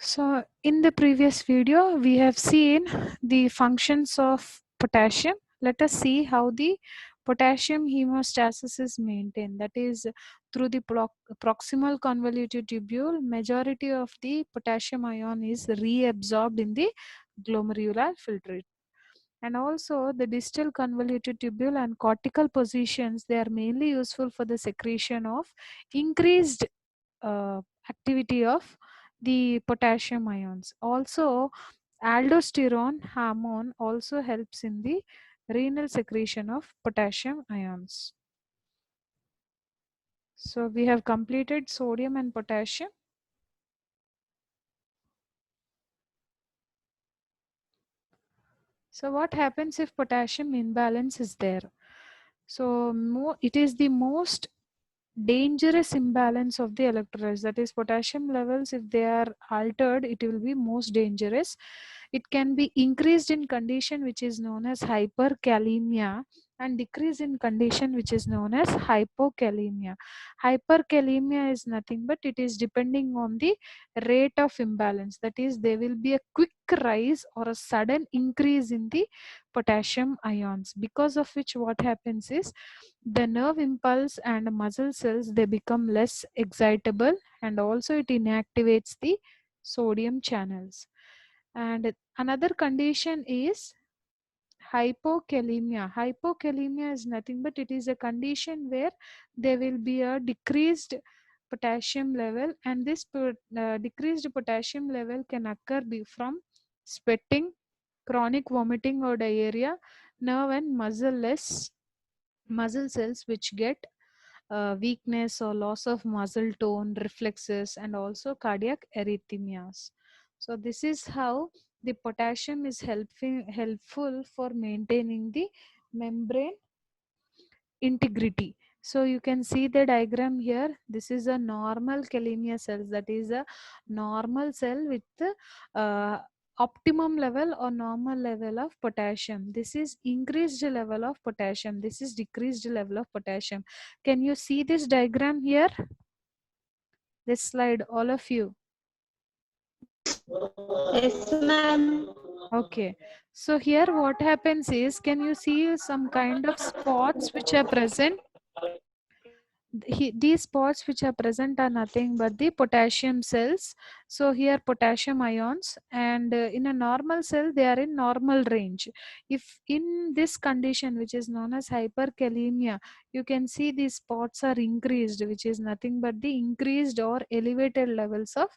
So in the previous video, we have seen the functions of potassium. Let us see how the potassium hemostasis is maintained. That is through the proximal convoluted tubule, majority of the potassium ion is reabsorbed in the glomerular filtrate. And also the distal convoluted tubule and cortical positions, they are mainly useful for the secretion of increased activity of the potassium ions. Also, aldosterone hormone also helps in the renal secretion of potassium ions. So we have completed sodium and potassium. So what happens if potassium imbalance is there? So it is the most dangerous imbalance of the electrolytes. That is, potassium levels, if they are altered, it will be most dangerous. It can be increased in condition which is known as hyperkalemia and decreased in condition which is known as hypokalemia. Hyperkalemia is nothing but it is depending on the rate of imbalance. That is, there will be a quick rise or a sudden increase in the potassium ions, because of which what happens is the nerve impulse and muscle cells, they become less excitable, and also it inactivates the sodium channels. And another condition is hypokalemia. Hypokalemia is nothing but it is a condition where there will be a decreased potassium level, and this decreased potassium level can occur from sweating, chronic vomiting or diarrhea, nerve and muscle cells which get weakness or loss of muscle tone, reflexes, and also cardiac arrhythmias. So this is how the potassium is helpful for maintaining the membrane integrity. So you can see the diagram here. This is a normal kalemia cells, that is a normal cell with uh, optimum level or normal level of potassium. This is increased level of potassium, this is decreased level of potassium. Can you see this diagram here, this slide, all of you? Yes, ma'am. Okay, so here what happens is, can you see some kind of spots which are present? These spots which are present are nothing but the potassium cells. So here potassium ions, and in a normal cell they are in normal range. If in this condition which is known as hyperkalemia, you can see these spots are increased, which is nothing but the increased or elevated levels of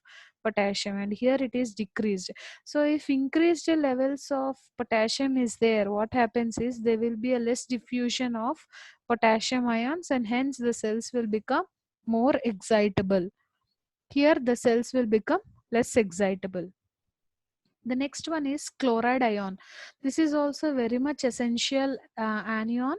potassium, and here it is decreased. So if increased levels of potassium is there, what happens is there will be a less diffusion of potassium ions, and hence the cells will become more excitable. Here the cells will become less excitable. The next one is chloride ion. This is also very much essential anion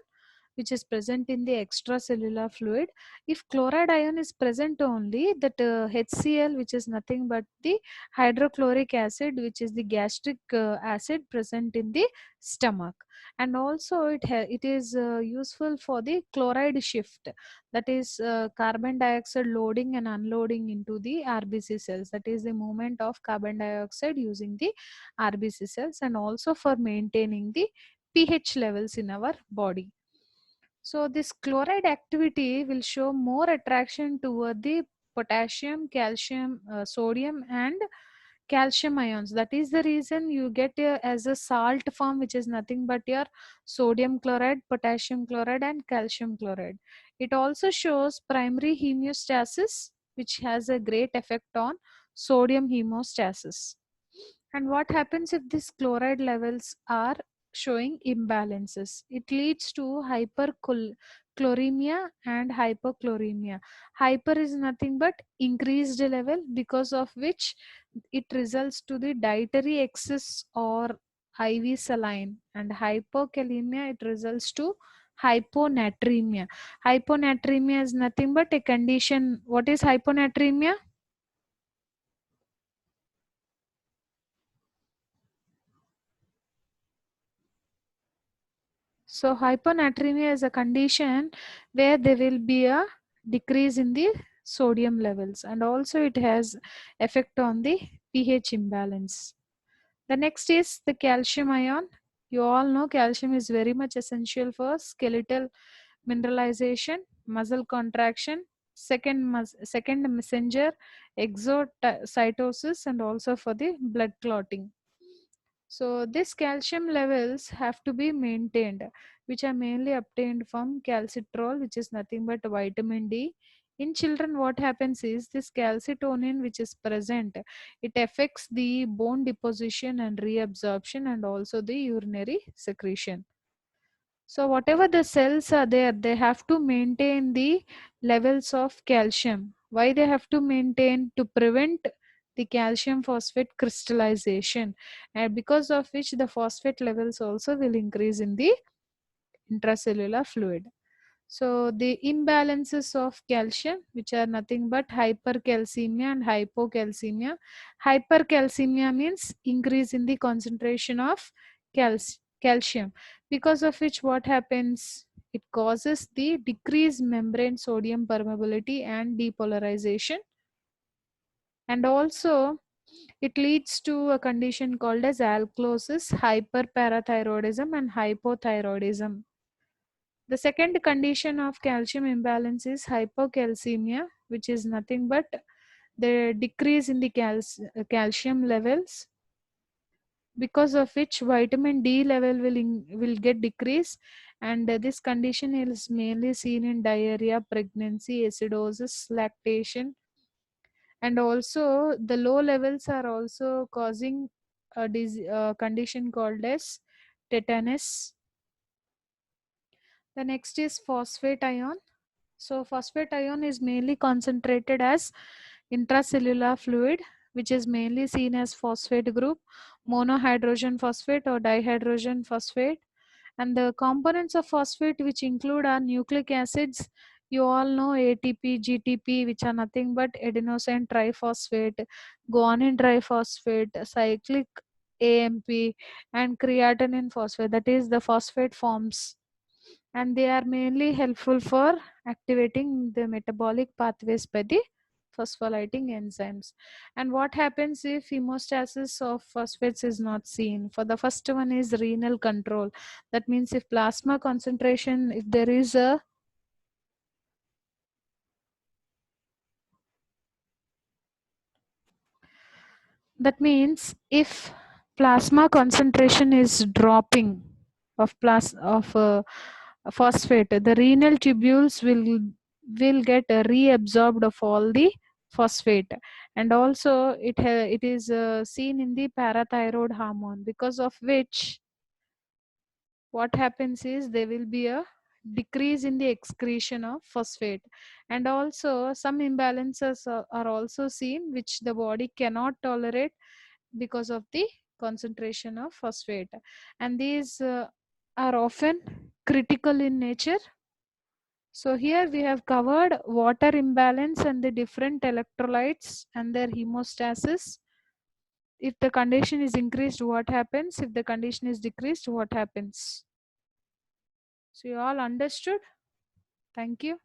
which is present in the extracellular fluid. If chloride ion is present only, that HCl, which is nothing but the hydrochloric acid, which is the gastric acid present in the stomach. And also it is useful for the chloride shift, that is carbon dioxide loading and unloading into the RBC cells, that is the movement of carbon dioxide using the RBC cells, and also for maintaining the pH levels in our body. So this chloride activity will show more attraction toward the potassium, calcium, sodium and calcium ions. That is the reason you get as a salt form, which is nothing but your sodium chloride, potassium chloride and calcium chloride. It also shows primary homeostasis, which has a great effect on sodium homeostasis. And what happens if these chloride levels are showing imbalances? It leads to hyperchloremia and hypochloremia. Hyper is nothing but increased level, because of which it results to the dietary excess or IV saline, and hypokalemia, it results to hyponatremia. Hyponatremia is nothing but a condition. What is hyponatremia? So hyponatremia is a condition where there will be a decrease in the sodium levels, and also it has effect on the pH imbalance. The next is the calcium ion. You all know calcium is very much essential for skeletal mineralization, muscle contraction, second messenger, exocytosis, and also for the blood clotting. So these calcium levels have to be maintained, which are mainly obtained from calcitrol, which is nothing but vitamin D. In children, what happens is this calcitonin, which is present, it affects the bone deposition and reabsorption, and also the urinary secretion. So whatever the cells are there, they have to maintain the levels of calcium. Why they have to maintain? To prevent the calcium phosphate crystallization, and because of which the phosphate levels also will increase in the intracellular fluid. So the imbalances of calcium, which are nothing but hypercalcemia and hypocalcemia. Hypercalcemia means increase in the concentration of calcium, because of which what happens? It causes the decreased membrane sodium permeability and depolarization, and also it leads to a condition called as alkalosis, hyperparathyroidism, and hypothyroidism. The second condition of calcium imbalance is hypocalcemia, which is nothing but the decrease in the calcium levels, because of which vitamin D level will get decreased, and this condition is mainly seen in diarrhea, pregnancy, acidosis, lactation, and also the low levels are also causing a condition called as tetanus. The next is phosphate ion. So phosphate ion is mainly concentrated as intracellular fluid, which is mainly seen as phosphate group, monohydrogen phosphate or dihydrogen phosphate. And the components of phosphate which include are nucleic acids. You all know ATP, GTP, which are nothing but adenosine triphosphate, guanine triphosphate, cyclic AMP, and creatinine phosphate. That is the phosphate forms, and they are mainly helpful for activating the metabolic pathways by the phosphorylating enzymes. And what happens if hemostasis of phosphates is not seen? For the first one is renal control. That means if plasma concentration, if there is a, that means if plasma concentration is dropping of phosphate, the renal tubules will get reabsorbed of all the phosphate, and also it is seen in the parathyroid hormone, because of which what happens is there will be a decrease in the excretion of phosphate, and also some imbalances are also seen which the body cannot tolerate because of the concentration of phosphate, and these are often critical in nature. So here we have covered water imbalance and the different electrolytes and their hemostasis. If the condition is increased, what happens? If the condition is decreased, what happens? So you all understood? Thank you.